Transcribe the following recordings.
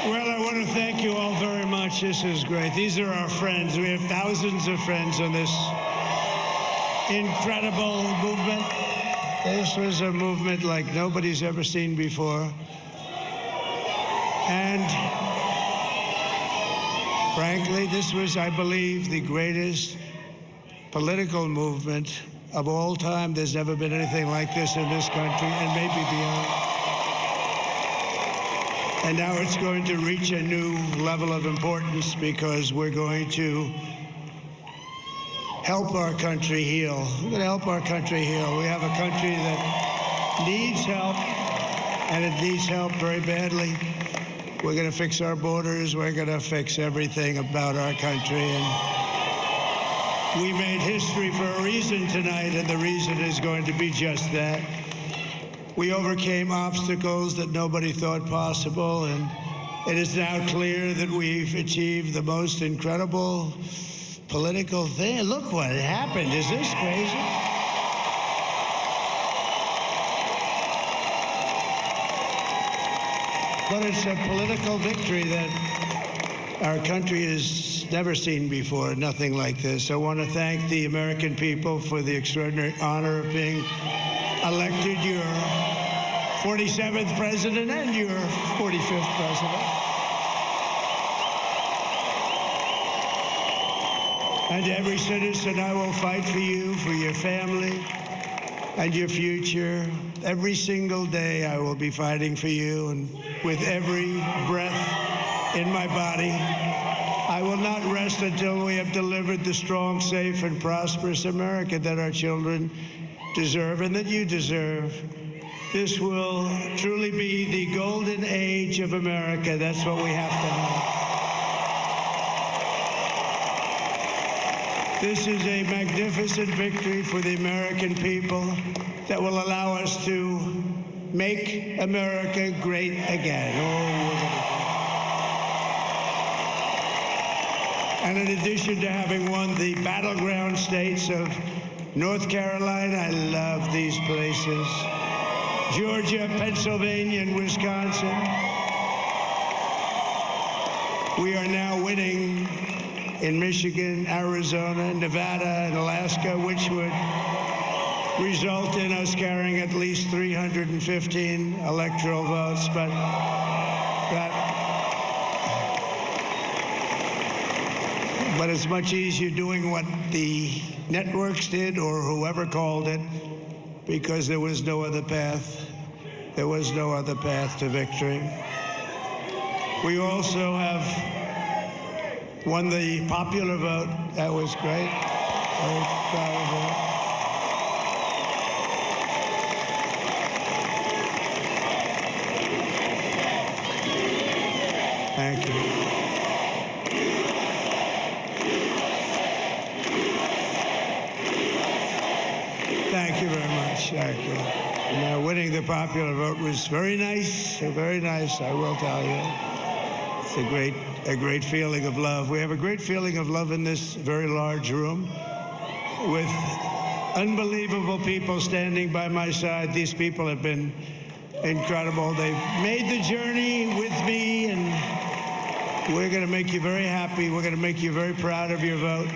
Well, I want to thank you all very much. This is great. These are our friends. We have thousands of friends on this incredible movement. This was a movement like nobody's ever seen before. And frankly, this was, I believe, the greatest political movement of all time. There's never been anything like this in this country, and maybe beyond. And now it's going to reach a new level of importance because we're going to help our country heal. We're going to help our country heal. We have a country that needs help, and it needs help very badly. We're going to fix our borders. We're going to fix everything about our country. And we made history for a reason tonight, and the reason is going to be just that. We overcame obstacles that nobody thought possible, and it is now clear that we've achieved the most incredible political thing. Look what happened. Is this crazy? But it's a political victory that our country has never seen before, nothing like this. I want to thank the American people for the extraordinary honor of being elected your 47th president and your 45th president. And every citizen, I will fight for you, for your family, and your future. Every single day I will be fighting for you, and with every breath in my body, I will not rest until we have delivered the strong, safe, and prosperous America that our children deserve and that you deserve. This will truly be the golden age of America. That's what we have to have. This is a magnificent victory for the American people that will allow us to make America great again. And in addition to having won the battleground states of North Carolina, I love these places, Georgia, Pennsylvania, and Wisconsin, we are now winning in Michigan, Arizona, Nevada, and Alaska, which would result in us carrying at least 315 electoral votes. But it's much easier doing what the networks did or whoever called it, because there was no other path. There was no other path to victory. We also have won the popular vote. That was great. Very proud of that. Thank you. Thank you very much. Thank you. And, winning the popular vote was very nice, I will tell you. It's a great feeling of love. We have a great feeling of love in this very large room with unbelievable people standing by my side. These people have been incredible. They've made the journey with me, and we're going to make you very happy. We're going to make you very proud of your vote.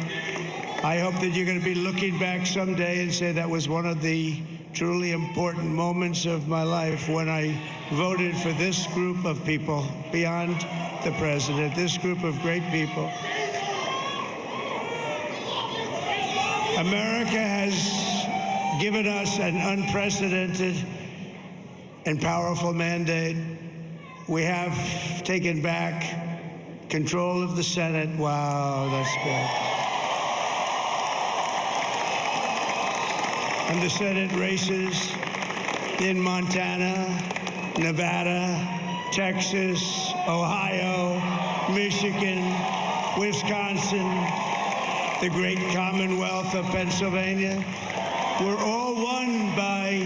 I hope that you're going to be looking back someday and say that was one of the truly important moments of my life when I voted for this group of people beyond the president, this group of great people. America has given us an unprecedented and powerful mandate. We have taken back control of the Senate. Wow, that's good. And the Senate races in Montana, Nevada, Texas, Ohio, Michigan, Wisconsin, the great Commonwealth of Pennsylvania, were all won by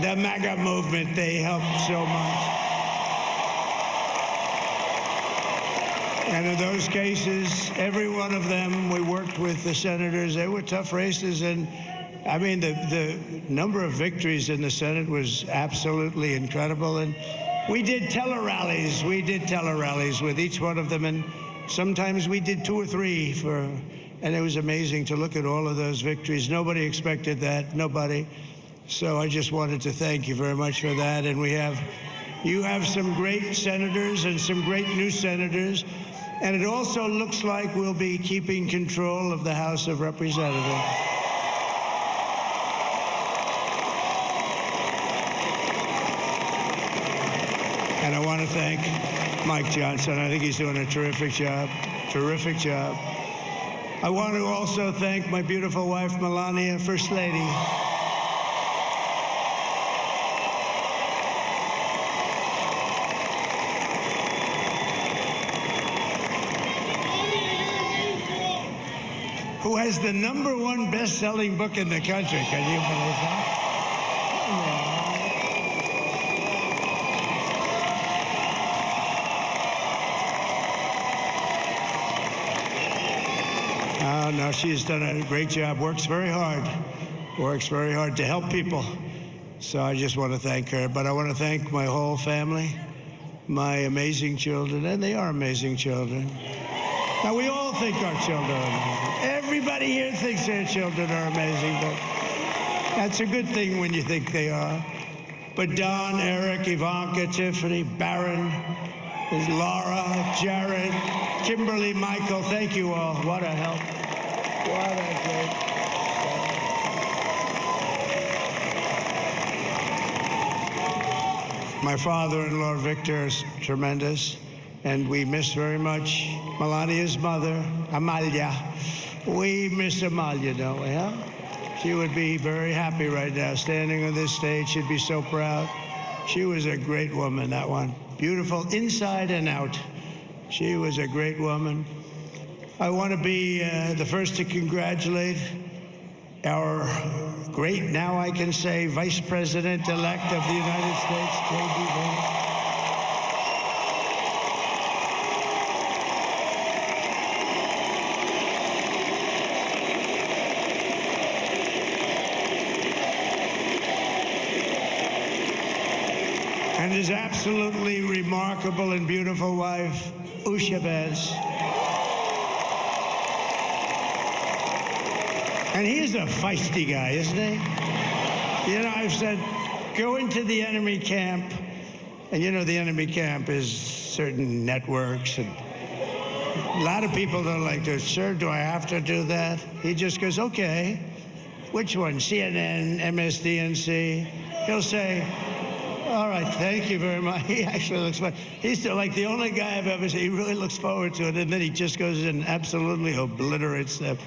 the MAGA movement. They helped so much. And in those cases, every one of them, we worked with the senators. They were tough races, and I mean, the number of victories in the Senate was absolutely incredible. And We did tele-rallies. We did tele-rallies with each one of them, and sometimes we did 2 or 3 and it was amazing to look at all of those victories. Nobody expected that, nobody. So I just wanted to thank you very much for that. And you have some great senators and some great new senators. And it also looks like we'll be keeping control of the House of Representatives. And I want to thank Mike Johnson. I think he's doing a terrific job. Terrific job. I want to also thank my beautiful wife, Melania, First Lady. Who has the #1 best-selling book in the country. Can you believe that? Oh, no, she's done a great job. Works very hard to help people. So I just want to thank her. But I want to thank my whole family, my amazing children, and they are amazing children. Now, we all think our children are amazing. Everybody here thinks their children are amazing, but that's a good thing when you think they are. But Don, Eric, Ivanka, Tiffany, Barron, Laura, Jared, Kimberly, Michael, thank you all. What a help. What a great help. My father-in-law, Victor, is tremendous. And we miss very much Melania's mother, Amalia. We miss Amalia, don't we, huh? She would be very happy right now, standing on this stage. She'd be so proud. She was a great woman, that one. Beautiful inside and out. She was a great woman. I want to be the first to congratulate our great, now I can say, Vice President-elect of the United States, JD Vance. And his absolutely remarkable and beautiful wife, Usha Vance. And he's a feisty guy, isn't he? You know, I've said, go into the enemy camp. And you know, the enemy camp is certain networks. And a lot of people don't like to, sir, do I have to do that? He just goes, okay. Which one? CNN, MSDNC? He'll say, all right, thank you very much. He actually looks fun. He's like the only guy I've ever seen. He really looks forward to it, and then he just goes in and absolutely obliterates them.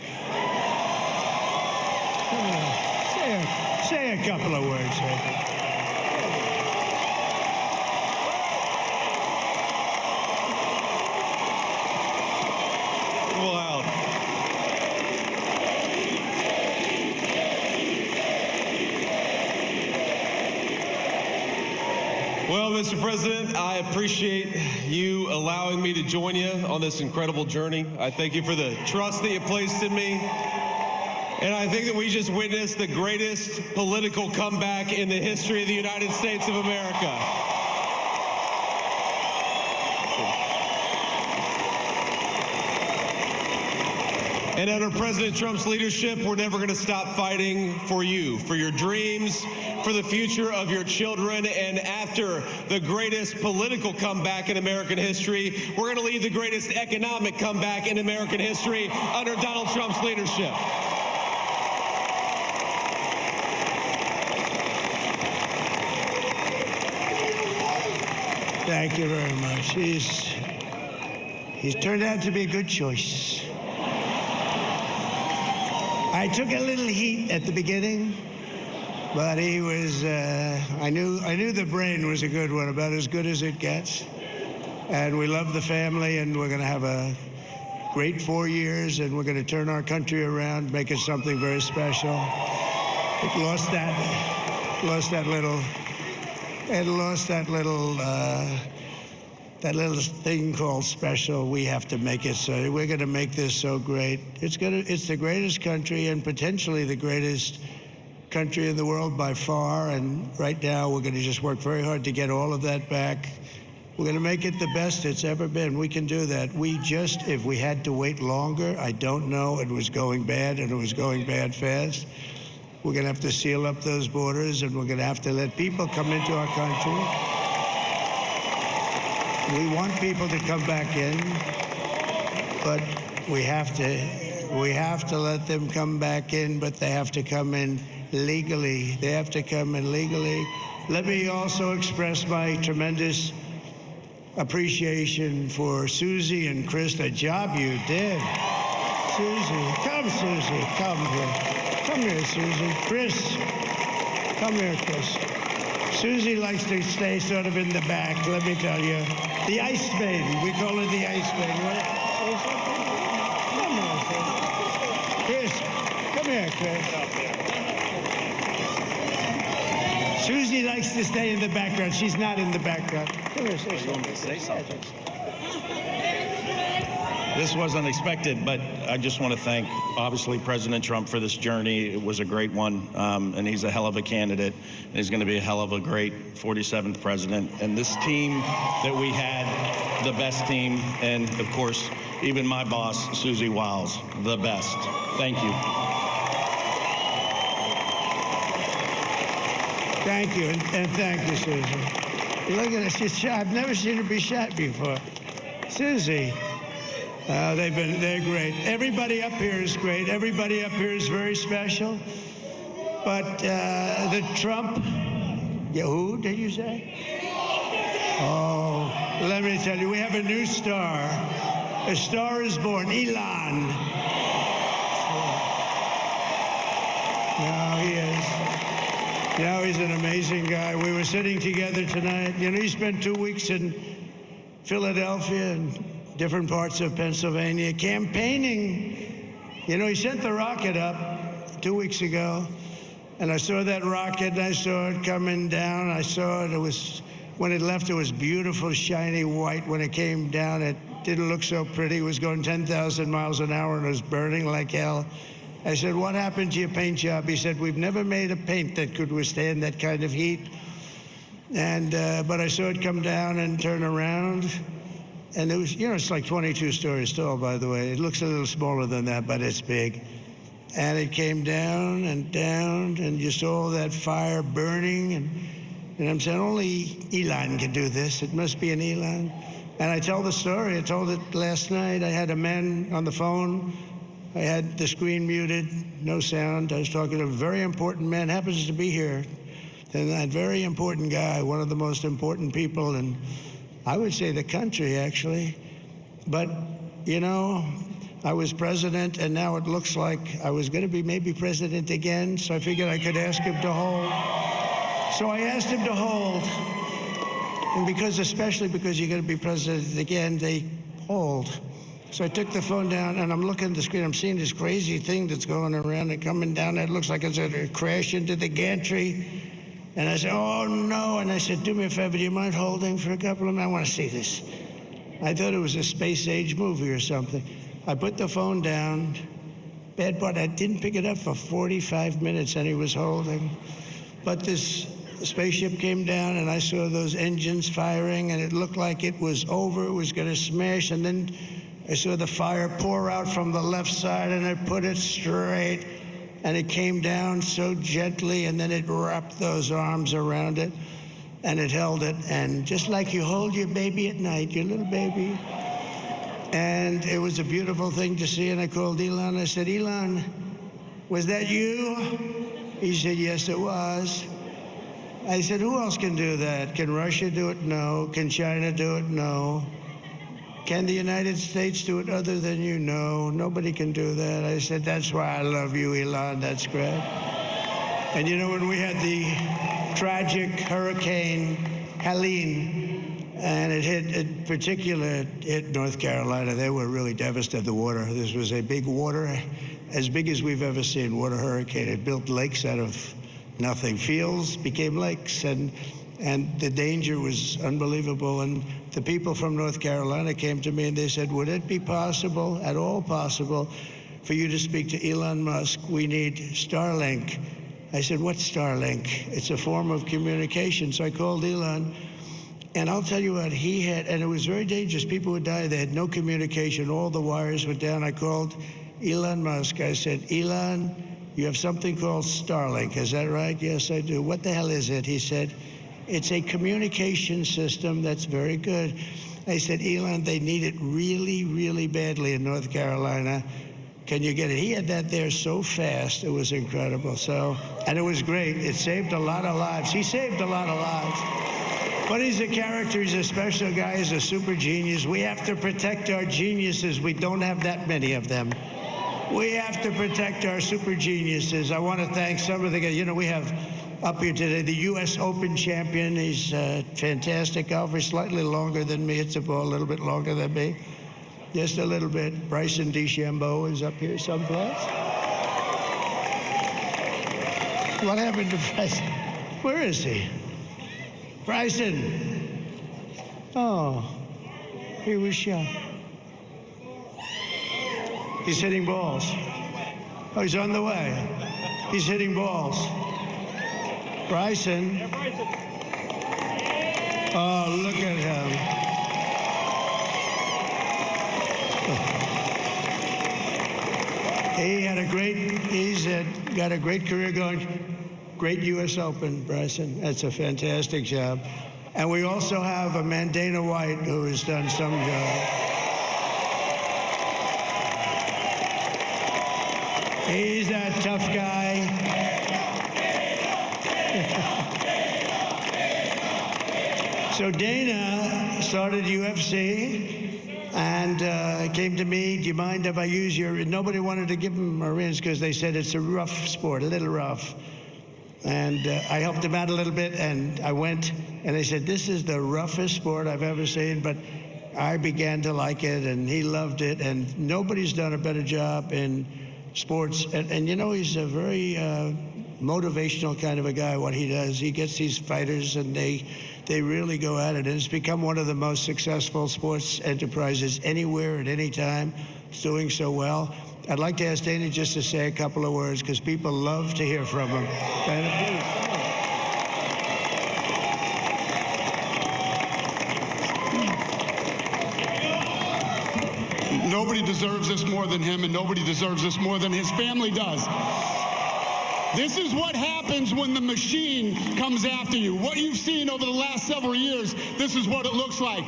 Say a couple of words. Wow. Well, Mr. President, I appreciate you allowing me to join you on this incredible journey. I thank you for the trust that you placed in me. And I think that we just witnessed the greatest political comeback in the history of the United States of America. And under President Trump's leadership, we're never going to stop fighting for you, for your dreams, for the future of your children. And after the greatest political comeback in American history, we're going to lead the greatest economic comeback in American history under Donald Trump's leadership. Thank you very much. He's turned out to be a good choice. I took a little heat at the beginning, but he was, I knew the brain was a good one, about as good as it gets. And we love the family, and we're going to have a great 4 years, and we're going to turn our country around, make it something very special. It lost that little thing called special. We have to make it so. We're going to make this so great. It's the greatest country and potentially the greatest country in the world by far, and right now we're going to just work very hard to get all of that back. We're going to make it the best it's ever been. We can do that. If we had to wait longer, I don't know. It was going bad, and it was going bad fast. We're going to have to seal up those borders, and we're going to have to let people come into our country. We want people to come back in, but we have to let them come back in, but they have to come in legally. They have to come in legally. Let me also express my tremendous appreciation for Susie and Chris, the job you did. Susie, come here. Come here, Susie. Chris, come here, Chris. Susie likes to stay sort of in the back, let me tell you. The Ice Maiden, we call her the Ice Maiden. Come here, Chris. Come here, Chris. Susie likes to stay in the background. She's not in the background. Come here, say something. This was unexpected, but I just want to thank, obviously, President Trump for this journey. It was a great one, and he's a hell of a candidate, and he's going to be a hell of a great 47th president. And this team that we had, the best team, and, of course, even my boss, Susie Wiles, the best. Thank you. Thank you, and thank you, Susie. Look at this. She's shot. I've never seen her be shot before. Susie. They're great. Everybody up here is great. Everybody up here is very special. But the Trump, who did you say? Oh, let me tell you, we have a new star. A star is born, Elon. Now he is. Now he's an amazing guy. We were sitting together tonight. You know, he spent 2 weeks in Philadelphia and different parts of Pennsylvania campaigning. You know, he sent the rocket up 2 weeks ago, and I saw that rocket, and I saw it coming down. I saw it. When it left, it was beautiful, shiny white. When it came down, it didn't look so pretty. It was going 10,000 miles an hour, and it was burning like hell. I said, what happened to your paint job? He said, we've never made a paint that could withstand that kind of heat. And but I saw it come down and turn around. And it was, you know, it's like 22 stories tall, by the way. It looks a little smaller than that, but it's big. And it came down, and you saw that fire burning. And I'm saying, only Elon can do this. It must be an Elon. And I tell the story. I told it last night. I had a man on the phone. I had the screen muted, no sound. I was talking to a very important man, happens to be here. And that very important guy, one of the most important people in, I would say, the country, actually. But, you know, I was president, and now it looks like I was going to be maybe president again, so I figured I could ask him to hold. So I asked him to hold. And especially because you're going to be president again, they hold. So I took the phone down, and I'm looking at the screen. I'm seeing this crazy thing that's going around and coming down. It looks like it's going to crash into the gantry. And I said, oh, no. And I said, do me a favor, do you mind holding for a couple of minutes? I want to see this. I thought it was a space-age movie or something. I put the phone down. Bad part, I didn't pick it up for 45 minutes, and he was holding. But this spaceship came down, and I saw those engines firing, and it looked like it was over. It was going to smash, and then I saw the fire pour out from the left side, and I put it straight. And it came down so gently, and then it wrapped those arms around it, and it held it. And just like you hold your baby at night, your little baby. And it was a beautiful thing to see. And I called Elon. I said, Elon, was that you? He said, yes, it was. I said, who else can do that? Can Russia do it? No. Can China do it? No. Can the United States do it other than you? No, nobody can do that. I said, that's why I love you, Elon. That's great. And you know, when we had the tragic Hurricane Helene, and it hit North Carolina, they were really devastated, the water. This was a big water, as big as we've ever seen, water hurricane. It built lakes out of nothing. Fields became lakes, and the danger was unbelievable. And the people from North Carolina came to me and they said, would it be possible, at all possible, for you to speak to Elon Musk? We need Starlink. I said, what's Starlink? It's a form of communication. So I called Elon, and I'll tell you what, he had, and it was very dangerous. People would die. They had no communication. All the wires went down. I called Elon Musk. I said, Elon, you have something called Starlink. Is that right? Yes, I do. What the hell is it? He said, it's a communication system that's very good. I said, Elon, they need it really, really badly in North Carolina. Can you get it? He had that there so fast. It was incredible. So, and it was great. It saved a lot of lives. He saved a lot of lives. But he's a character. He's a special guy. He's a super genius. We have to protect our geniuses. We don't have that many of them. We have to protect our super geniuses. I want to thank some of the guys. You know, we have up here today the U.S. Open champion. He's a fantastic golfer, slightly longer than me. It's a ball, a little bit longer than me. Just a little bit. Bryson DeChambeau is up here someplace. What happened to Bryson? Where is he? Bryson. Oh, he was shot. He's hitting balls. Oh, he's on the way. He's hitting balls. Bryson. Oh, look at him. He's got a great career going. Great U.S. Open, Bryson. That's a fantastic job. And we also have a man, Dana White, who has done some job. He's a tough guy. So Dana started UFC and came to me, do you mind if I use your, nobody wanted to give him a rinse because they said it's a rough sport, a little rough. And I helped him out a little bit, and I went, and they said, this is the roughest sport I've ever seen, but I began to like it, and he loved it, and nobody's done a better job in sports. And you know, he's a very motivational kind of a guy, what he does. He gets these fighters, and they really go at it, and it's become one of the most successful sports enterprises anywhere at any time. It's doing so well. I'd like to ask Dana just to say a couple of words, because people love to hear from him. Dana, please. Nobody deserves this more than him, and nobody deserves this more than his family does. This is what happens when the machine comes after you. What you've seen over the last several years, this is what it looks like.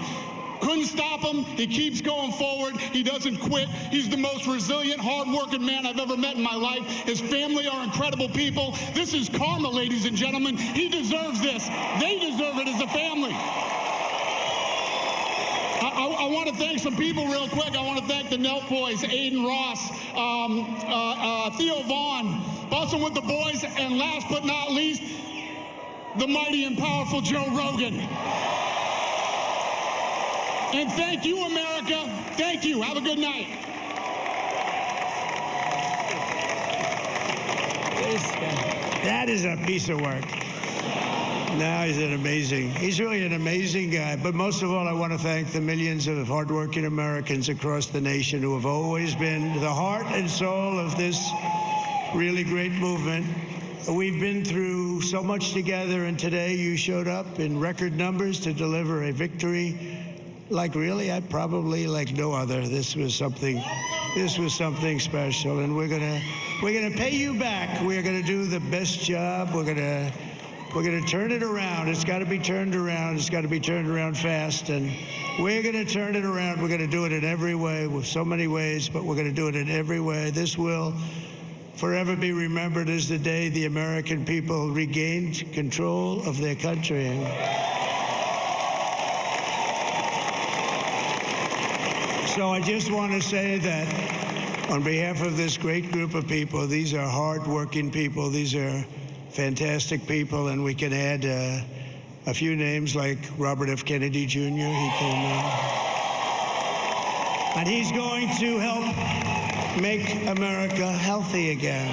Couldn't stop him. He keeps going forward. He doesn't quit. He's the most resilient, hard-working man I've ever met in my life. His family are incredible people. This is karma, ladies and gentlemen. He deserves this. They deserve it as a family. I want to thank some people real quick. I want to thank the Nelk boys, Aiden Ross, Theo Vaughn, busting with the boys, and last but not least, the mighty and powerful Joe Rogan. And thank you, America. Thank you. Have a good night. That is a piece of work. No, he's really an amazing guy. But most of all, I want to thank the millions of hardworking Americans across the nation who have always been the heart and soul of this really great movement. We've been through so much together, and today you showed up in record numbers to deliver a victory like probably like no other. This was something special, and we're gonna pay you back. We're gonna do the best job. We're gonna turn it around. It's got to be turned around. It's got to be turned around fast, and we're gonna turn it around. We're gonna do it in every way, with so many ways, but we're gonna do it in every way. This will forever be remembered as the day the American people regained control of their country. So I just want to say that on behalf of this great group of people, these are hard-working people. These are fantastic people, and we can add a few names like Robert F. Kennedy Jr. He came in. And he's going to help make America healthy again.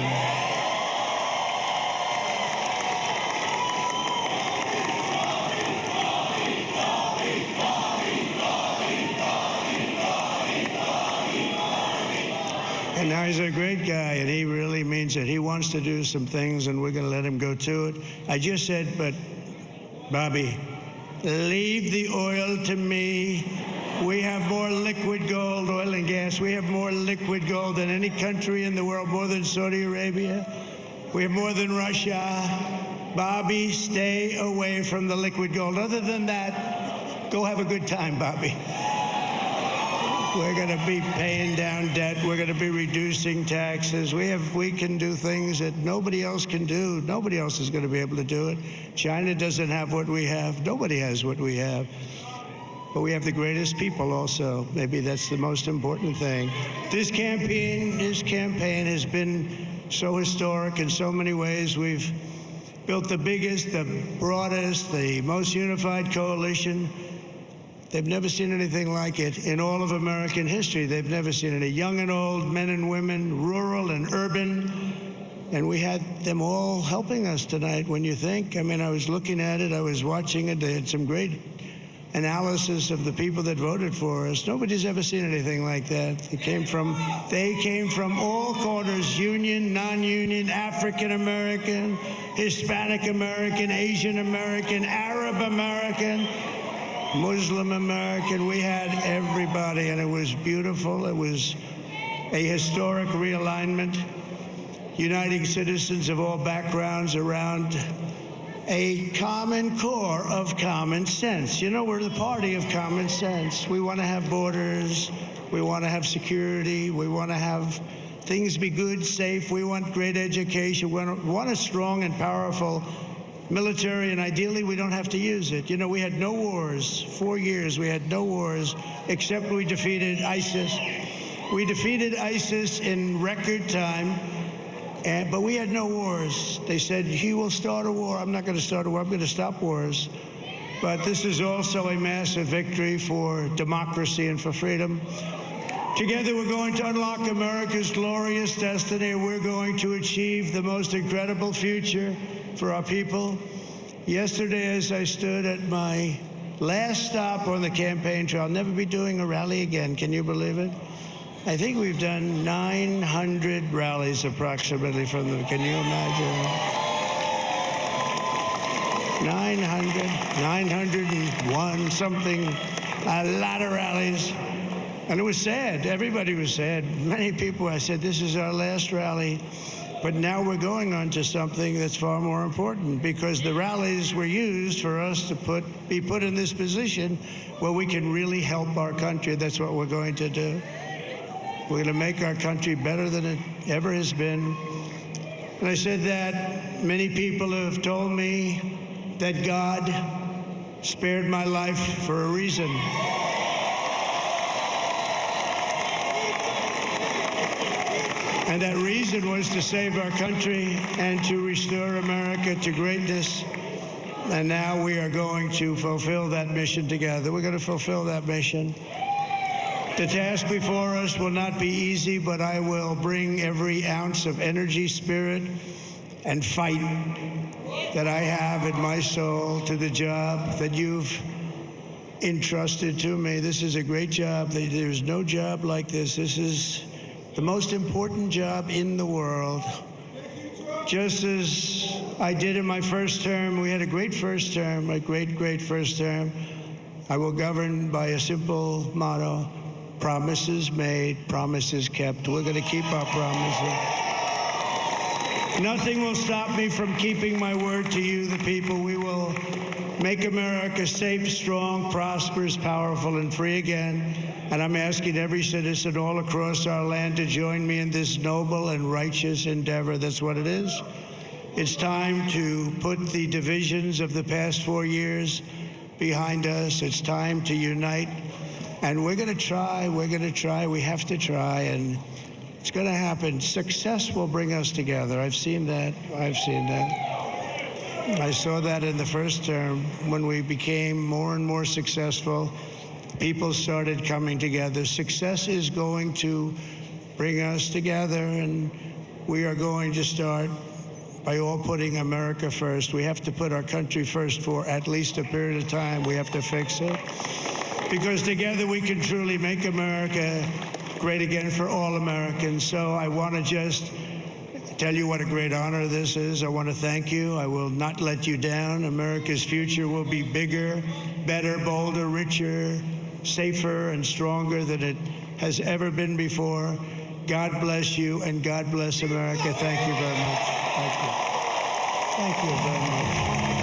And now he's a great guy, and he really means it. He wants to do some things, and we're going to let him go to it. I just said, but, Bobby, leave the oil to me. We have more liquid gold, oil and gas. We have more liquid gold than any country in the world, more than Saudi Arabia. We have more than Russia. Bobby, stay away from the liquid gold. Other than that, go have a good time, Bobby. We're going to be paying down debt. We're going to be reducing taxes. We can do things that nobody else can do. Nobody else is going to be able to do it. China doesn't have what we have. Nobody has what we have. But we have the greatest people also. Maybe that's the most important thing. This campaign has been so historic in so many ways. We've built the biggest, the broadest, the most unified coalition. They've never seen anything like it in all of American history. They've never seen it. Young and old, men and women, rural and urban. And we had them all helping us tonight. When you think, I mean, I was looking at it, I was watching it. They had some great analysis of the people that voted for us. Nobody's ever seen anything like that. They came from all corners, union, non-union, African American, Hispanic American, Asian American, Arab American, Muslim American. We had everybody, and it was beautiful. It was a historic realignment, uniting citizens of all backgrounds around a common core of common sense. You know, we're the party of common sense. We want to have borders. We want to have security. We want to have things be good, safe. We want great education. We want a strong and powerful military, and ideally we don't have to use it. You know, we had no wars. 4 years we had no wars, except we defeated ISIS. We defeated ISIS in record time, but we had no wars. They said, he will start a war. I'm not going to start a war. I'm going to stop wars. But this is also a massive victory for democracy and for freedom. Together, we're going to unlock America's glorious destiny. We're going to achieve the most incredible future for our people. Yesterday, as I stood at my last stop on the campaign trail, I'll never be doing a rally again. Can you believe it? I think we've done 900 rallies approximately from them. Can you imagine? 901 something, a lot of rallies. And it was sad. Everybody was sad. Many people, I said, this is our last rally. But now we're going on to something that's far more important, because the rallies were used for us to be put in this position where we can really help our country. That's what we're going to do. We're going to make our country better than it ever has been. And I said that many people have told me that God spared my life for a reason. And that reason was to save our country and to restore America to greatness. And now we are going to fulfill that mission together. We're going to fulfill that mission. The task before us will not be easy, but I will bring every ounce of energy, spirit, and fight that I have in my soul to the job that you've entrusted to me. This is a great job. There's no job like this. This is the most important job in the world. Just as I did in my first term, we had a great first term, a great first term. I will govern by a simple motto: promises made, promises kept. We're going to keep our promises. Nothing will stop me from keeping my word to you, the people. We will make America safe, strong, prosperous, powerful, and free again. And I'm asking every citizen all across our land to join me in this noble and righteous endeavor. That's what it is. It's time to put the divisions of the past 4 years behind us. It's time to unite. And we're going to try. We have to try. And it's going to happen. Success will bring us together. I've seen that. I saw that in the first term. When we became more and more successful, people started coming together. Success is going to bring us together, and we are going to start by all putting America first. We have to put our country first for at least a period of time. We have to fix it, because together we can truly make America great again for all Americans. So I want to just tell you what a great honor this is. I want to thank you. I will not let you down. America's future will be bigger, better, bolder, richer, safer, and stronger than it has ever been before. God bless you, and God bless America. Thank you very much. Thank you. Thank you very much.